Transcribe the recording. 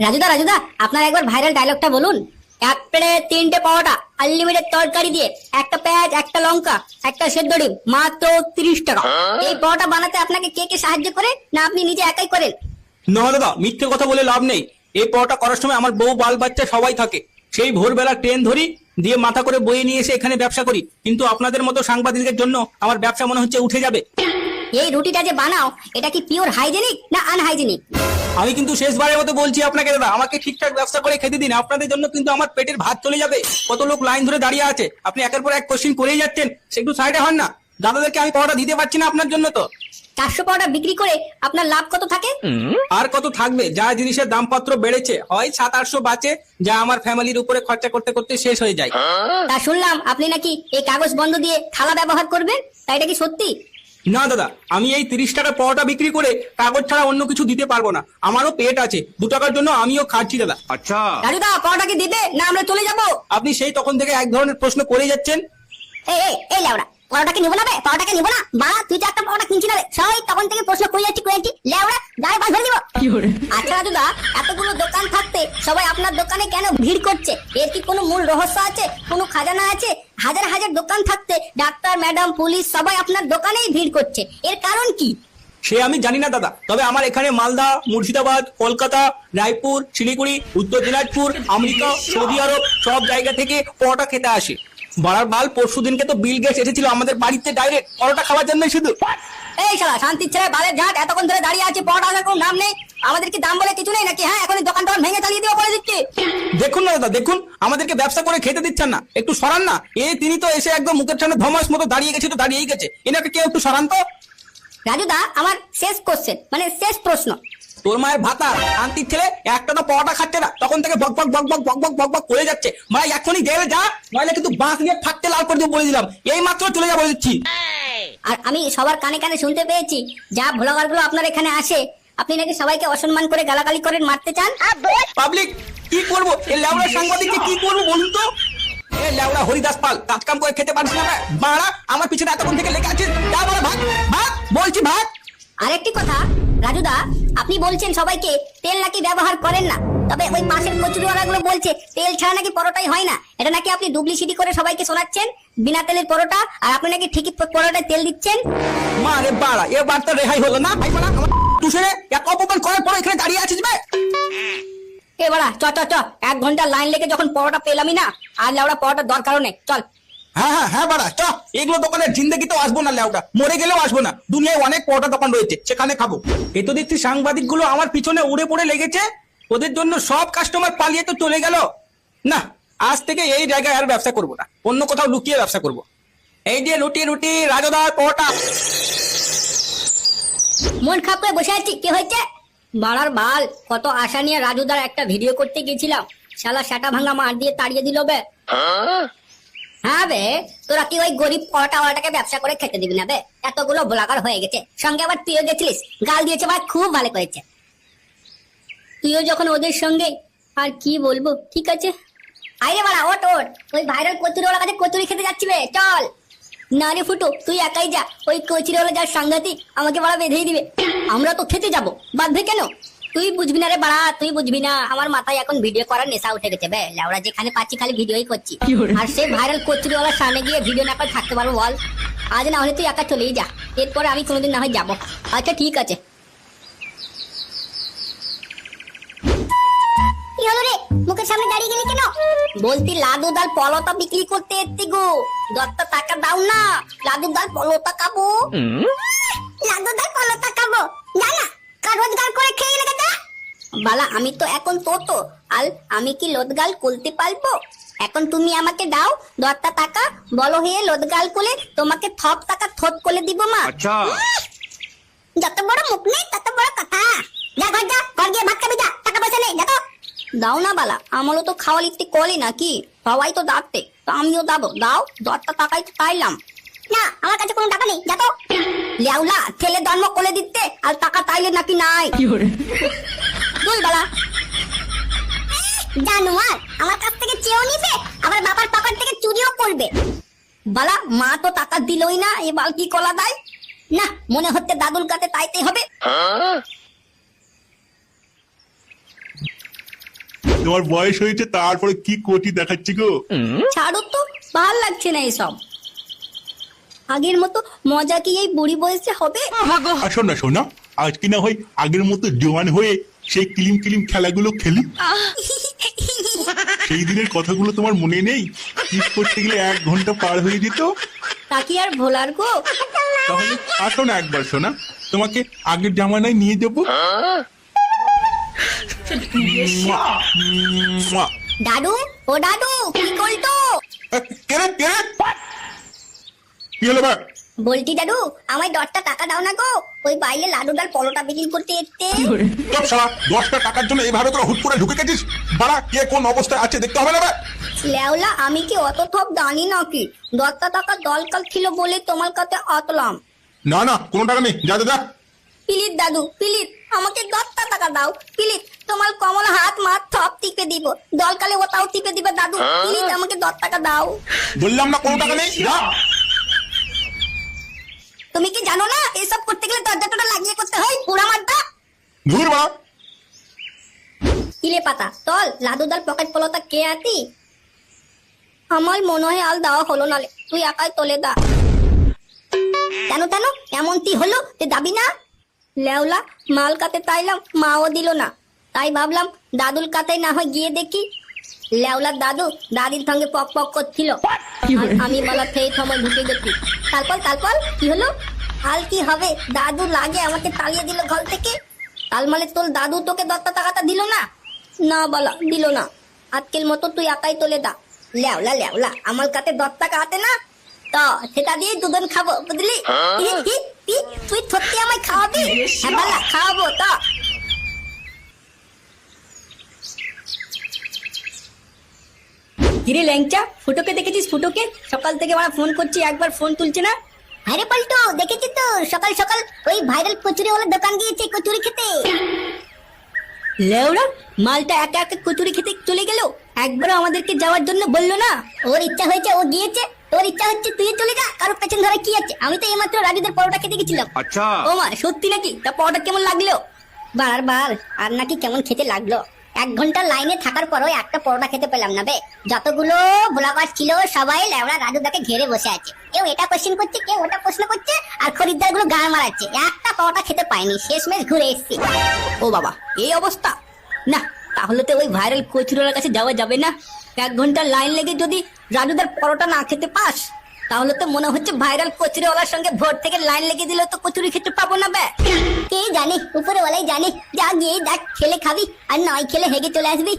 রাজুদা রাজুদা আপনার একবার ভাইরাল ডায়লগটা বলুন। এক প্লেটে 3টে পাওয়াটা, আনলিমিটেড তরকারি দিয়ে, একটা পেঁয়াজ, একটা লঙ্কা, একটা সেদ্ধ ডিম, মাত্র 30 টাকা। এই পাওয়াটা বানাতে আপনাকে কে কে সাহায্য করে, না আপনি নিজে একাই করেন? না দাদা, মিথ্যে কথা বলে লাভ নেই। এই পরোটা করার সময় আমার বউ বাল বাচ্চা সবাই থাকে। সেই ভোরবেলা ট্রেন ধরি, দিয়ে মাথা করে বয়ে নিয়ে এসে এখানে ব্যবসা করি। কিন্তু আপনাদের মতো সাংবাদিকদের জন্য আমার ব্যবসা মনে হচ্ছে উঠে যাবে। এই রুটিটা যে বানাও, এটা কি পিওর হাইজেনিক না আনহাইজেনিক? আমি কিন্তু শেষবারের মতো বলছি আপনাকে দাদা, আমাকে ঠিকঠাক ব্যবসা করে খেতে দিন। আপনাদের জন্য কিন্তু আমার পেটের ভাত চলে যাবে। কত লোক লাইন ধরে দাঁড়িয়ে আছে, আপনি একের পর এক কোশ্চিন করেই যাচ্ছেন। সে একটু সাইডে হন না। দাদাদেরকে আমি পরোটা দিতে পারছি না আপনার জন্য তো। 400 পাওয়াটা বিক্রি করে আপনার লাভ কত থাকে? আর কত থাকবে? যা জিনিসের দামপত্র বেড়েছে, হয় 700-800 বাঁচে, যা আমার ফ্যামিলির উপরে খরচা করতে করতে শেষ হয়ে যায়। তা শুনলাম আপনি নাকি এই কাগজ বন্ধ দিয়ে থালা ব্যবহার করবেন, তাই এটা কি সত্যি? না দাদা, আমি এই 30 টাকার পরোটা বিক্রি করে কাগজ ছাড়া অন্য কিছু দিতে পারবো না। আমারও পেট আছে, 2 টাকার জন্য আমিও খাচ্ছি দাদা। আচ্ছা রাজুদা পাওয়াটা কি দিবে না আমরা চলে যাব? আপনি সেই তখন থেকে এক ধরনের প্রশ্ন করে যাচ্ছেন। এই এই এই লেওড়া, পাওয়াটাকে নিব না বে, পাওয়াটাকে নিব না। বাড়া তুই যে একটা পাওয়াটা কিনছি না বে, সবাই তখন থেকে প্রশ্ন করে যাচ্ছি লেওড়া, গায়ে বাঁধ ধরে দিব। আচ্ছা রাজুদা, এতগুলো দোকান থাকতে সবাই আপনার দোকানে কেন ভিড় করছে? এর কি কোনো মূল রহস্য আছে, কোনো খাজানা আছে? হাজার হাজার দোকান থাকতে ডাক্তার, ম্যাডাম, পুলিশ সবাই আপনার দোকানেই ভিড় করছে, এর কারণ কি? সে আমি জানি না দাদা, তবে আমার এখানে মালদা, মুর্শিদাবাদ, কলকাতা, রায়পুর, শিলিগুড়ি, উত্তর দিনাজপুর, আমেরিকা, সৌদি আরব সব জায়গা থেকে পরোটা খেতে আসে। বাড়ার বাল, পরশু দিনকে তো বিল গেটস এসেছিল আমাদের বাড়িতে ডাইরেক্ট পরোটা খাওয়ার জন্য শুধু। এই শালা শান্তির ছেলে বালের ঝাট, এতক্ষণ ধরে দাঁড়িয়ে আছে, পরোটা আসার কোনো নাম নেই। আমাদের কি দাম বলে কিছু নেই নাকি? হ্যাঁ, এখন দোকান টোকান ভেঙে চালিয়ে দেওয়া বলে দিচ্ছি। দেখুন না দাদা, দেখুন আমাদেরকে ব্যবসা করে খেতে দিচ্ছেন না, একটু সরান না। তিনি তো এসে একদম মুখের সামনে ধমাস মতো দাঁড়িয়ে গেছে, তো দাঁড়িয়েই গেছে, এনাকে কেউ একটু সরান তো। রাজুদা, আমার শেষ কোশ্চেন, মানে শেষ প্রশ্ন। তোর মায়ের ভাতা শান্তির ছেলে একটা তো পরোটা খাচ্ছে না, তখন থেকে বক বক বক বক বক বক বক বক করে যাচ্ছে। ভাই এখনই জেলে যা, নইলে কিন্তু বাঁশ নিয়ে ফাটতে লাল করে দিয়ে বলে দিলাম। এই মাত্র চলে যা বলে দিচ্ছি। আর আমি সবার কানে কানে শুনতে পেয়েছি, যা ভ্লগার গুলো আপনার এখানে আসে, আপনি নাকি সবাইকে অসম্মান করে গালাগালি করেন, মারতে চান। পাবলিক কি করবো, এই লেওড়া সাংবাদিককে কি করবো বলুন তো? এ লেওড়া হরিদাস পাল, কাজ কাম করে খেতে পারছিস না বাড়া, আমার পিছনে এতক্ষণ থেকে লেগে আছিস। যা বলে ভাগ ভাগ, বলছি ভাগ। আরেকটি কথা রাজুদা, আপনি বলছেন সবাইকে তেল নাকি ব্যবহার করেন না, তবে ওই পাশের কচুরিওয়ালা গুলো বলছে তেল ছাড়া নাকি পরোটাই হয় না। এটা নাকি আপনি ডুপ্লিসিটি করে সবাইকে শোনাচ্ছেন, বিনা তেলের পরোটা, আর আপনি নাকি ঠিকই পরোটায় তেল দিচ্ছেন। মারে বাড়া, এবার তো রেহাই হলো না। ভাই বাড়া, আমার টুসরে এক অপমান করার পর এখানে দাঁড়িয়ে আছিস বে। এ বাড়া, চ চ চ, 1 ঘন্টা লাইন লেগে যখন পরোটা পেলামই না, আর লেওড়া পরোটার দরকারও নেই, চল। হ্যাঁ হ্যাঁ হ্যাঁ বাড়া, চ। এগুলো দোকানের জিন্দেগিতেও আসবো না লেওটা, মরে গেলেও আসবো না। দুনিয়ায় অনেক পরোটা দোকান রয়েছে, সেখানে খাবো। এ তো দেখছি সাংবাদিক গুলো আমার পিছনে উড়ে পড়ে লেগেছে, ওদের জন্য সব কাস্টমার পালিয়ে তো চলে গেল। না, আজ থেকে এই জায়গায় আর ব্যবসা করবো না, অন্য কোথাও লুকিয়ে ব্যবসা করবো। এই যে রুটি রুটি রাজদার পরোটা। মন খারাপ করে বসে আছি, কি হয়েছে? বাড়ার বাল, কত আশা নিয়ে রাজুদার একটা ভিডিও করতে গেছিলাম, শালা সেটা ভাঙা মার দিয়ে তাড়িয়ে দিল বে। হ্যাঁ বে, তোরা কি ওই গরিব পরোটাওয়ালাটাকে ব্যবসা করে খেতে দিবি না বে? এতগুলো ব্লগার হয়ে গেছে, সঙ্গে আবার তুইও গেছিলিস, গাল দিয়েছে বা খুব ভালো করেছে। তুইও যখন ওদের সঙ্গে, আর কি বলবো, ঠিক আছে। আইরে বাড়া, ওট ওট, ওই ভাইরাল কচুরিওয়ালা কাছে কচুরি খেতে যাচ্ছি বে, চল। না রে ফুটো, তুই একাই যা, ওই কচুরিওয়ালা যার সাংঘাতিক, আমাকে বাড়া বেঁধেই দিবে। আমরা তো খেতে যাবো, বাঁধবে কেন? তুই বুঝবি না রে বাড়া, তুই বুঝবি না। আমার মাথায় এখন ভিডিও করার নেশা উঠে গেছে বে, লেওড়া যেখানে পাচ্ছি খালি ভিডিওই করছি। আর সে ভাইরাল কচুরিওয়ালার সামনে গিয়ে ভিডিও না করে থাকতে পারবো বল? আজ না হলে তুই একা চলেই যা, এরপরে আমি কোনোদিন না হয় যাবো। আচ্ছা ঠিক আছে। কি হলো রে, মুখের সামনে দাঁড়িয়ে গেলি কেন? বলতি লাদু ডাল পলতা বিক্রি করতে এসছি গো, 10 টাকা দাও না, লাদু ডাল পলতা খাবো। লাদু ডাল পলতা খাবো না, না রোজগার করে খেয়ে লেগে যা বালা। আমি তো এখন তো আল, আমি কি লোদগাল করতে পারবো? এখন তুমি আমাকে দাও 10 টাকা, বলো হয়ে লোদগাল করে তোমাকে থপ টাকা থোট করে দিব মা। আচ্ছা যত বড় মুখ নেই তত বড় কথা। যা ঘর যা, ঘর গিয়ে ভাত খাবি যা, টাকা পয়সা নেই, যা তো। দাও না বালা, আমারও তো খাওয়া লিখতে কলি নাকি, সবাই তো ডাকতে, তো আমিও দাবো, দাও 10 টাকাই তো পাইলাম না, আমার কাছে কোনো টাকা নেই, যা তো। লেউলা, ছেলে জন্ম করে দিতে আর টাকা তাইলে নাকি নাই। দুই বালা জানোয়ার, আমার কাছ থেকে চেয়েও নিবে, আবার বাবার পকেট থেকে চুরিও করবে। বালা, মা তো টাকা দিলই না, এবার কি কলা দেয় না, মনে হচ্ছে দাদুর কাছে তাইতেই হবে। তোমার বয়স হয়েছে তারপরে কি কোটি দেখাচ্ছি গো। ছাড়ো তো, ভাল লাগছে না এসব। আগের মতো মজা কি এই বুড়ি বয়সে হবে? আর শোনা শোনা, আজকে না হয় আগের মতো জোয়ান হয়ে সেই কিলিম কিলিম খেলাগুলো খেলি। সেই দিনের কথাগুলো তোমার মনে নেই? কিস করতে গেলে 1 ঘন্টা পার হয়ে যেত। তা কি আর ভোলার গো? তাহলে আসো না একবার শোনা, তোমাকে আগের জামানায় নিয়ে যাবো। দাদু, ও দাদু, কি করতো? কি হলো বা? বলছি দাদু, আমায় 10টা টাকা দাও না গো, ওই বাইরে লাডুদার পরোটা বিক্রি করতে এসছে। চুপ শালা, 10টা টাকার জন্য এইভাবে তোরা হুট করে ঢুকে গেছিস? বাড়া, কে কোন অবস্থায় আছে দেখতে হবে না বে? লেওলা, আমি কি অত থপ জানি নাকি? 10টা টাকা দরকার ছিল বলে তোমার কাছে আতলাম। না না, কোনো টাকা নেই, যা যা যা। প্লিজ দাদু, প্লিজ আমাকে 10টা টাকা দাও প্লিজ। তোমার কমল হাত মাত সব টিপে দিব, দরকারে ওটাও টিপে দিবে দাদু। প্লিজ আমাকে 10 টাকা দাও। বললাম না কোনো টাকা নেই, যা। তুমি কি জানো না এসব করতে গেলে দরজাটা লাগিয়ে করতে হয়? পুরা মারটা ধুর বা। কিলে পাতা চল, লাদুদার পকেট পলতা কে আতি? আমার মনে হয় আল দেওয়া হলো না, তুই একাই তোলে দা। কেন কেন এমনটি হলো যে দাবি না? লেওলা, মাল কাতে তাইলাম, মাও দিল না, তাই ভাবলাম দাদুর কাতেই না হয় গিয়ে দেখি। লেওলার দাদু দাদির সঙ্গে পক পক করছিল, আর আমি বলা সেই সময় ঢুকে গেছি। তারপর কি হলো? আল কি হবে, দাদু লাগে আমাকে তাড়িয়ে দিল ঘর থেকে। তার মানে তোর দাদু তোকে 10টা টাকাটা দিল না? না বলা, দিল না। আজকের মতো তুই একাই তোলে দা। লেওলা, আমার কাছে 10 টাকা আছে না, তো সেটা দিয়ে দুজন খাবো, বুঝলি? তুই সত্যি আমায় খাওয়াবি? হ্যাঁ বলা, খাওয়াবো তো। কিরে ল্যাংচা, ফুটোকে দেখেছিস? ফুটোকে সকাল থেকে আমরা ফোন করছি, একবার ফোন তুলছে না। আরে পল্টু, দেখেছি তো সকাল সকাল ওই ভাইরাল কচুরিওয়ালার দোকান গিয়েছে কচুরি খেতে। লেওরা, মালটা একা একা কচুরি খেতে চলে গেল, একবার আমাদেরকে যাওয়ার জন্য বললো না? ওর ইচ্ছা হয়েছে ও গিয়েছে, তোর ইচ্ছা হচ্ছে তুই চলে যা, কারোর পেছন ধরে কি আছে? আমি তো এইমাত্র রাজুদের পরোটা খেতে গেছিলাম। আচ্ছা। ও মা, সত্যি নাকি? তা পরোটা কেমন লাগলো? বারবার আর নাকি কেমন খেতে লাগলো? 1 ঘন্টা লাইনে থাকার পরও একটা পরোটা খেতে পেলাম না বে। যতগুলো ব্লগার ছিল সবাই লেওড়া রাজুদাকে ঘিরে বসে আছে, কেউ এটা কোশ্চেন করছে, কেউ ওটা প্রশ্ন করছে, আর খরিদ্দার গুলো গান মারাচ্ছে। একটা পরোটা খেতে পাইনি, শেষমেশ ঘুরে এসেছি। ও বাবা, এই অবস্থা? না, তাহলে তো ওই ভাইরাল কচুরিওয়ালার কাছে যাওয়া যাবে না। 1 ঘন্টা লাইন লেগে যদি রাজুদার পরোটা না খেতে পাস, তাহলে তো মনে হচ্ছে ভাইরাল কচুরিওয়ালার সঙ্গে ভোর থেকে লাইন লেগে দিলে তো কচুরি খেতে পাবো না বে। কে জানে, উপরে ওয়ালাই জানে। যা গিয়ে দেখ, খেলে খাবি, আর নয় খেলে হেগে চলে আসবি।